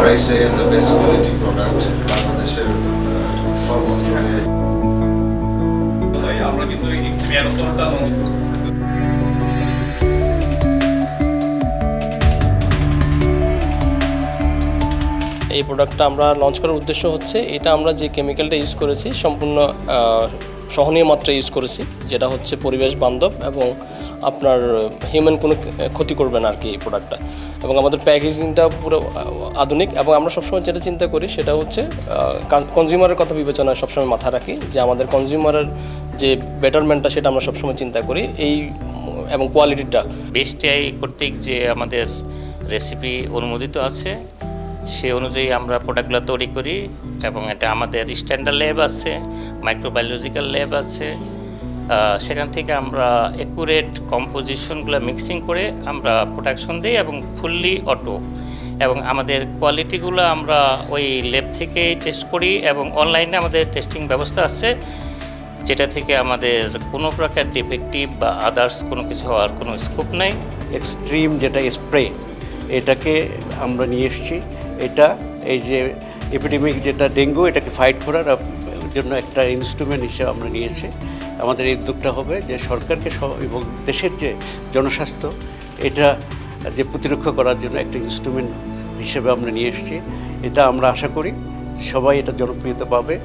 প্রাইসে and the best quality product বাংলাদেশের সর্বোচ্চ আমরা কিন্তু এক্সপিরিয়েন্স অফারটা লঞ্চ করব। এই প্রোডাক্টটা আমরা লঞ্চ করার উদ্দেশ্য হচ্ছে এটা আমরা যে কেমিক্যালটা ইউজ করেছি সম্পূর্ণ সহনীয় মাত্রায় ইউজ করেছি, যেটা হচ্ছে পরিবেশ বান্ধব এবং আপনার হিউম্যান কোনো ক্ষতি করবে না আর কি এই প্রোডাক্টটা। এবং আমাদের প্যাকেজিংটা পুরো আধুনিক, এবং আমরা সবসময় যেটা চিন্তা করি সেটা হচ্ছে কনজিউমারের কথা বিবেচনায় সবসময় মাথায় রাখি যে আমাদের কনজিউমারের যে বেটারমেন্টটা সেটা আমরা সবসময় চিন্তা করি এই এবং কোয়ালিটিটা। বিএসটিআই কর্তৃক যে আমাদের রেসিপি অনুমোদিত আছে সে অনুযায়ী আমরা প্রোডাক্টগুলো তৈরি করি এবং এটা আমাদের স্ট্যান্ডার্ড ল্যাব আছে, মাইক্রোবায়োলজিক্যাল ল্যাব আছে, সেখান থেকে আমরা অ্যাকুরেট কম্পোজিশনগুলো মিক্সিং করে আমরা প্রোডাকশন দিই এবং ফুললি অটো। এবং আমাদের কোয়ালিটিগুলো আমরা ওই ল্যাব থেকেই টেস্ট করি এবং অনলাইনে আমাদের টেস্টিং ব্যবস্থা আছে, যেটা থেকে আমাদের কোনো প্রকার ডিফেক্টিভ বা আদার্স কোনো কিছু হওয়ার কোনো স্কোপ নাই। এক্সট্রিম যেটা স্প্রে এটাকে আমরা নিয়ে এসেছি। এটা এই যে এপিডেমিক যেটা ডেঙ্গু এটাকে ফাইট করার জন্য একটা ইনস্ট্রুমেন্ট হিসেবে আমরা নিয়েছি। আমাদের এই উদ্যোগটা হবে যে সরকারকে এবং দেশের যে জনস্বাস্থ্য এটা যে প্রতিরক্ষা করার জন্য একটা ইনস্ট্রুমেন্ট হিসেবে আমরা নিয়ে এসেছি। এটা আমরা আশা করি সবাই এটা জনপ্রিয়তা পাবে।